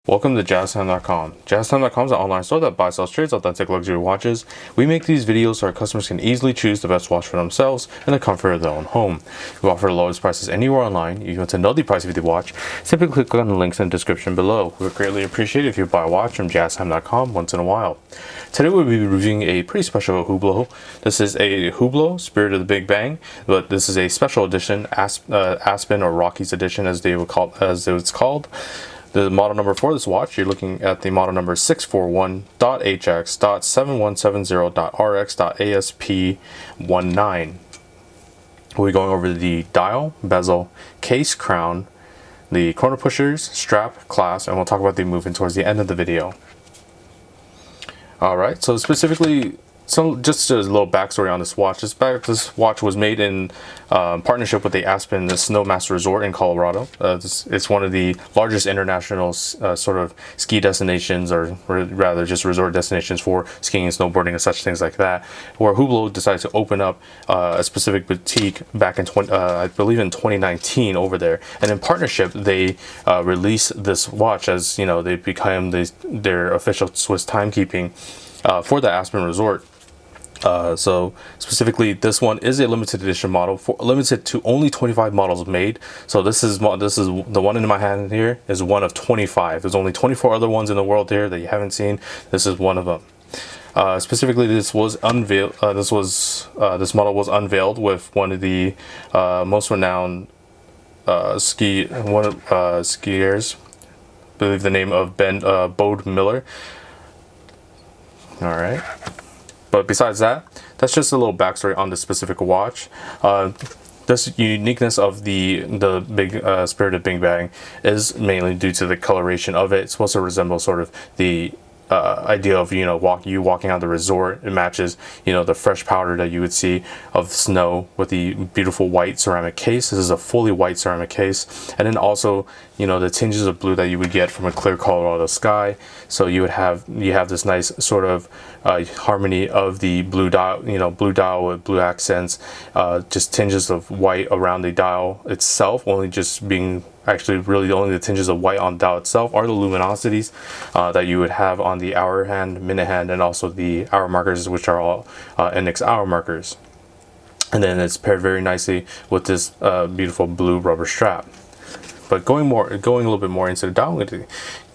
Welcome to JazzTime.com. JazzTime.com is an online store that buys, sells, trades authentic luxury watches. We make these videos so our customers can easily choose the best watch for themselves in the comfort of their own home. We offer the lowest prices anywhere online. If you want to know the price of the watch, simply click on the links in the description below. We would greatly appreciate it if you buy a watch from JazzTime.com once in a while. Today we'll be reviewing a pretty special Hublot. This is a Hublot Spirit of the Big Bang, but this is a special edition, Aspen or Rockies edition as it's called. The model number for this watch, you're looking at the model number 641.HX.7170.RX.ASP19. We'll be going over the dial, bezel, case, crown, the corner pushers, strap, clasp, and we'll talk about the movement towards the end of the video. Alright, so specifically, just a little backstory on this watch. This watch was made in partnership with the Aspen, the Snowmaster Resort in Colorado. It's one of the largest international sort of ski destinations, or rather just resort destinations for skiing and snowboarding and such things like that, where Hublot decided to open up a specific boutique back in I believe in 2019 over there. And in partnership, they released this watch as, you know, they became their official Swiss timekeeping for the Aspen Resort. So specifically, this one is a limited edition model, limited to only 25 models made. So this is the one in my hand here is one of 25. There's only 24 other ones in the world here that you haven't seen. This is one of them. Specifically, this was unveiled. This model was unveiled with one of the most renowned skiers. I believe the name of Bode Miller. All right. But besides that, that's just a little backstory on this specific watch. This uniqueness of the big Spirit of Big Bang is mainly due to the coloration of it. It's supposed to resemble sort of the idea of, you know, walking on the resort. It matches, you know, the fresh powder that you would see of snow with the beautiful white ceramic case. This is a fully white ceramic case, and then also, you know, the tinges of blue that you would get from a clear Colorado sky. So you have this nice sort of harmony of the blue dial, you know, blue dial with blue accents, just tinges of white around the dial itself, only just being actually really only the tinges of white on the dial itself are the luminosities that you would have on the hour hand, minute hand, and also the hour markers, which are all index hour markers. And then it's paired very nicely with this beautiful blue rubber strap. But going a little bit more into the dial, I'm going to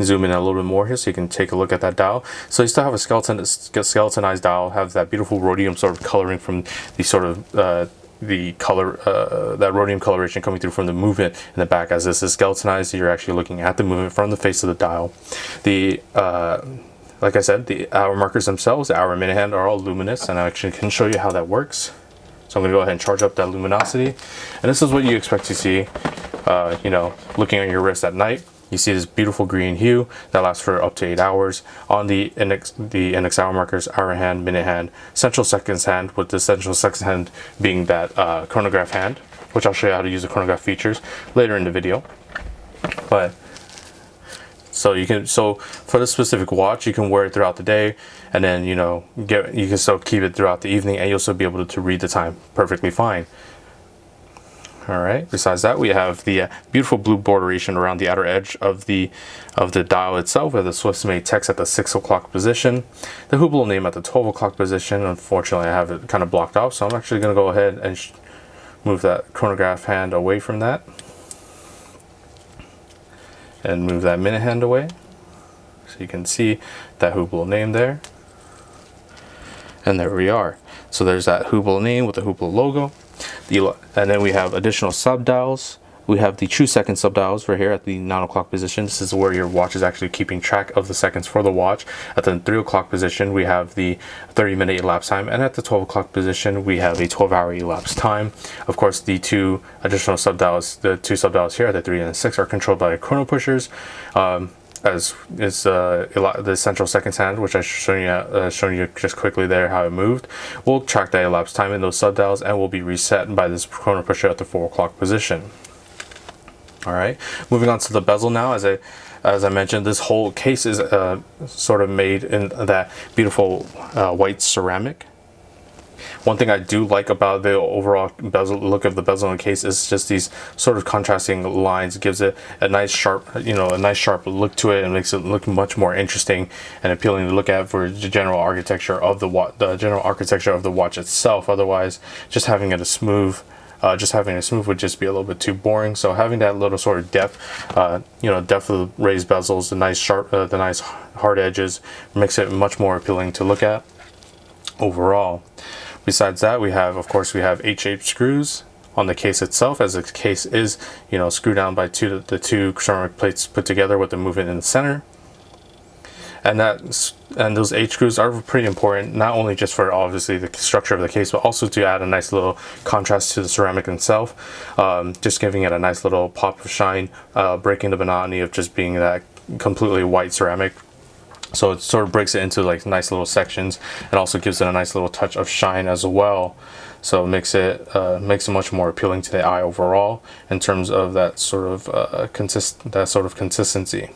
zoom in a little bit more here so you can take a look at that dial. So you still have a skeletonized dial, have that beautiful rhodium sort of coloring from the sort of the color, that rhodium coloration coming through from the movement in the back. As this is skeletonized, you're actually looking at the movement from the face of the dial. Like I said, the hour markers themselves, the hour and minute hand, are all luminous, and I actually can show you how that works. So I'm going to go ahead and charge up that luminosity, and this is what you expect to see. You know, looking at your wrist at night, you see this beautiful green hue that lasts for up to 8 hours on the index hour markers, hour hand, minute hand, central seconds hand, with the central seconds hand being that chronograph hand, which I'll show you how to use the chronograph features later in the video. But so for this specific watch, you can wear it throughout the day, and then, you know, you can still keep it throughout the evening, and you'll still be able to read the time perfectly fine. Alright, besides that, we have the beautiful blue borderation around the outer edge of the dial itself, with the Swiss-made text at the 6 o'clock position, the Hublot name at the 12 o'clock position. Unfortunately, I have it kind of blocked off, so I'm actually going to go ahead and move that chronograph hand away from that, and move that minute hand away, so you can see that Hublot name there. And there we are. So there's that Hublot name with the Hublot logo. And then we have additional sub-dials. We have the true second sub-dials right here at the 9 o'clock position. This is where your watch is actually keeping track of the seconds for the watch. At the 3 o'clock position, we have the 30-minute elapsed time, and at the 12 o'clock position, we have a 12-hour elapsed time. Of course, the two additional sub-dials, the two sub-dials here at the 3 and the 6, are controlled by chrono pushers. As is the central seconds hand, which I shown you just quickly there how it moved. We'll track that elapsed time in those sub-dials, and will be reset by this chrono pusher at the 4 o'clock position. Alright, moving on to the bezel now. As I mentioned, this whole case is sort of made in that beautiful white ceramic, One thing I do like about the overall bezel look of the bezel in the case is just these sort of contrasting lines. It gives it a nice sharp, a nice sharp look to it, and makes it look much more interesting and appealing to look at for the general architecture of the watch, itself. Otherwise, just having it a smooth. Would just be a little bit too boring. So having that little sort of depth, depth of the raised bezels, the nice sharp, the nice hard edges, makes it much more appealing to look at overall. Besides that, of course we have H-shaped screws on the case itself, as the case is, screwed down by the two ceramic plates put together with the movement in the center. And those H screws are pretty important, not only just for obviously the structure of the case, but also to add a nice little contrast to the ceramic itself, just giving it a nice little pop of shine, breaking the monotony of just being that completely white ceramic. So it sort of breaks it into like nice little sections, and also gives it a nice little touch of shine as well. So it makes it much more appealing to the eye overall in terms of that sort of consistency.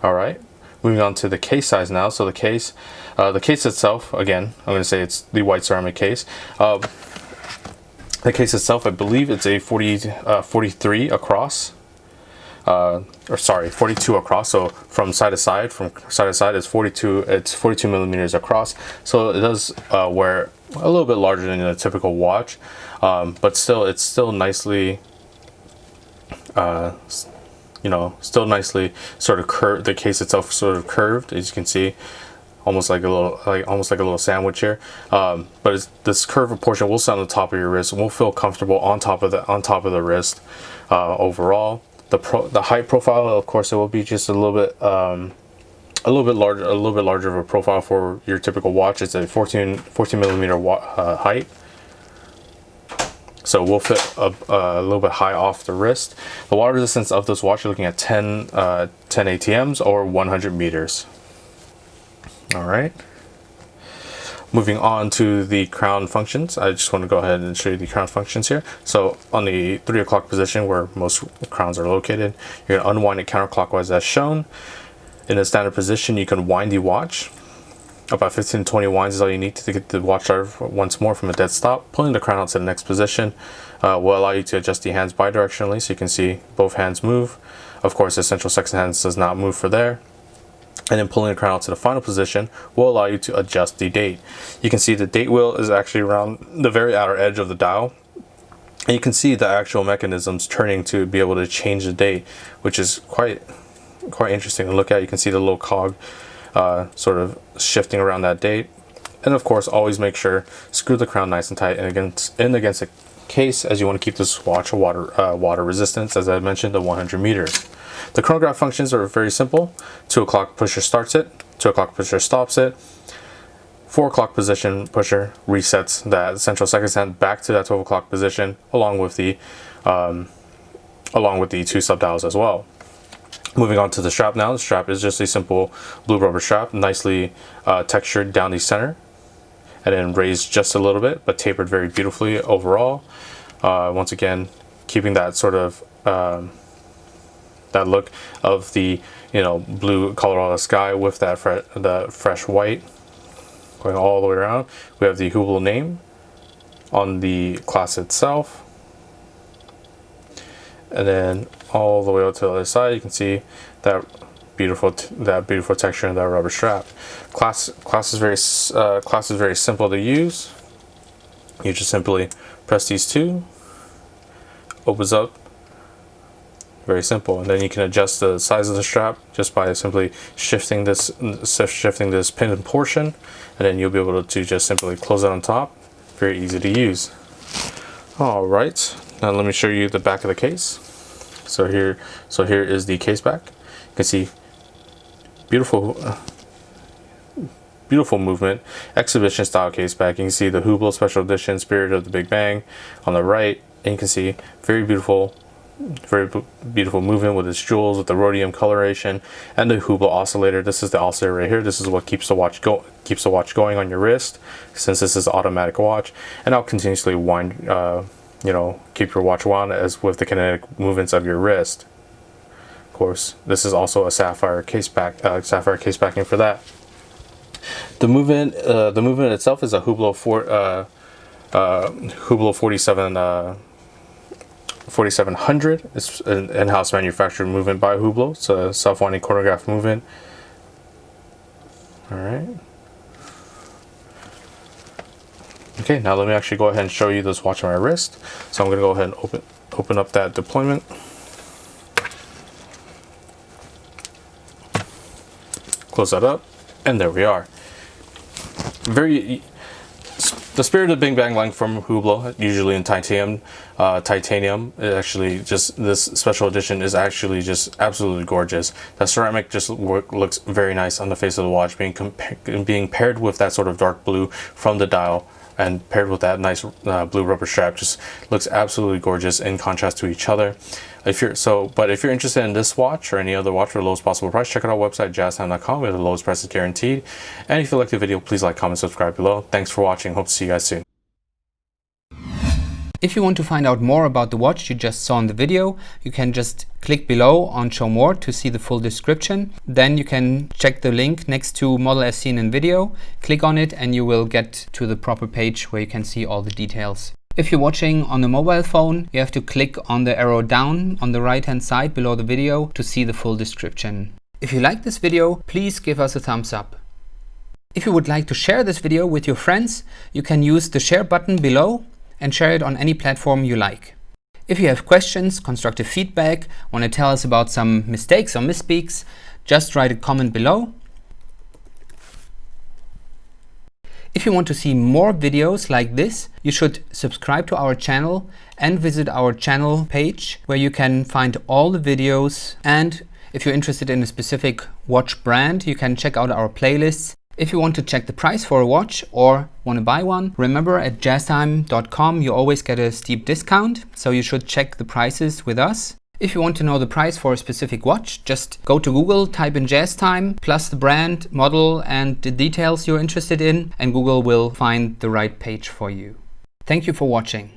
All right, moving on to the case size now. So the case itself, again, I'm going to say it's the white ceramic case. The case itself, I believe it's a 43 across. 42 across. So from side to side, it's 42. It's 42 millimeters across. So it does wear a little bit larger than a typical watch, but still, it's still nicely. Still nicely sort of curved. The case itself sort of curved, as you can see, almost like a little sandwich here. But this curved portion will sit on the top of your wrist and will feel comfortable on top of the wrist. Overall, the height profile, of course, it will be just a little bit larger of a profile for your typical watch. It's a 14 millimeter height. So we'll fit a little bit high off the wrist. The water resistance of this watch, you're looking at 10 ATMs or 100 meters. All right. Moving on to the crown functions. I just want to go ahead and show you the crown functions here. So on the 3 o'clock position, where most crowns are located, you're going to unwind it counterclockwise as shown. In a standard position, you can wind the watch. About 15 to 20 winds is all you need to get the watch started once more from a dead stop. Pulling the crown out to the next position will allow you to adjust the hands bidirectionally, so you can see both hands move. Of course, the central sextant hand does not move for there. And then pulling the crown out to the final position will allow you to adjust the date. You can see the date wheel is actually around the very outer edge of the dial. And you can see the actual mechanisms turning to be able to change the date, which is quite interesting to look at. You can see the little cog sort of shifting around that date. And of course, always make sure screw the crown nice and tight and against the case, as you want to keep this watch water resistance, as I mentioned, to 100 meters. The chronograph functions are very simple. 2 o'clock pusher starts it, 2 o'clock pusher stops it, 4 o'clock position pusher resets that central sextant back to that 12 o'clock position, along with the 2 sub-dials as well. Moving on to the strap now. The strap is just a simple blue rubber strap, nicely textured down the center, and then raised just a little bit, but tapered very beautifully overall. Once again, keeping that sort of that look of the blue Colorado sky with that the fresh white going all the way around. We have the Hublot name on the clasp itself. And then all the way out to the other side, you can see that beautiful texture in that rubber strap. Clasp is very simple to use. You just simply press these two, opens up, very simple. And then you can adjust the size of the strap just by simply shifting this pinned portion, and then you'll be able to just simply close it on top. Very easy to use. All right. Now let me show you the back of the case. So here is the case back. You can see beautiful movement, exhibition style case back. You can see the Hublot Special Edition Spirit of the Big Bang on the right, and you can see very beautiful movement with its jewels, with the rhodium coloration, and the Hublot oscillator. This is the oscillator right here. This is what keeps the watch going on your wrist, since this is an automatic watch, and I'll continuously wind. Keep your watch wound as with the kinetic movements of your wrist. Of course, this is also a sapphire case backing for that. The movement itself is a Hublot 4700. It's an in-house manufactured movement by Hublot. It's a self-winding chronograph movement. All right. Okay, now let me actually go ahead and show you this watch on my wrist. So I'm going to go ahead and open up that deployment. Close that up, and there we are. The spirit of Bing Bang Lang from Hublot, usually in titanium. It actually just, this special edition is actually just absolutely gorgeous. That ceramic just looks very nice on the face of the watch, being paired with that sort of dark blue from the dial, and paired with that nice blue rubber strap, just looks absolutely gorgeous in contrast to each other. But if you're interested in this watch or any other watch for the lowest possible price, check out our website jazztime.com, where the lowest price is guaranteed. And if you like the video, please like, comment, subscribe below. Thanks for watching. Hope to see you guys soon. If you want to find out more about the watch you just saw in the video, you can just click below on Show More to see the full description. Then you can check the link next to model as seen in video, click on it, and you will get to the proper page where you can see all the details. If you're watching on a mobile phone, you have to click on the arrow down on the right hand side below the video to see the full description. If you like this video, please give us a thumbs up. If you would like to share this video with your friends, you can use the share button below and share it on any platform you like. If you have questions, constructive feedback, want to tell us about some mistakes or misspeaks, just write a comment below. If you want to see more videos like this, you should subscribe to our channel and visit our channel page, where you can find all the videos. And if you're interested in a specific watch brand, you can check out our playlists. If you want to check the price for a watch or want to buy one, remember at jazztime.com you always get a steep discount, so you should check the prices with us. If you want to know the price for a specific watch, just go to Google, type in JazzTime, plus the brand, model, and the details you're interested in, and Google will find the right page for you. Thank you for watching.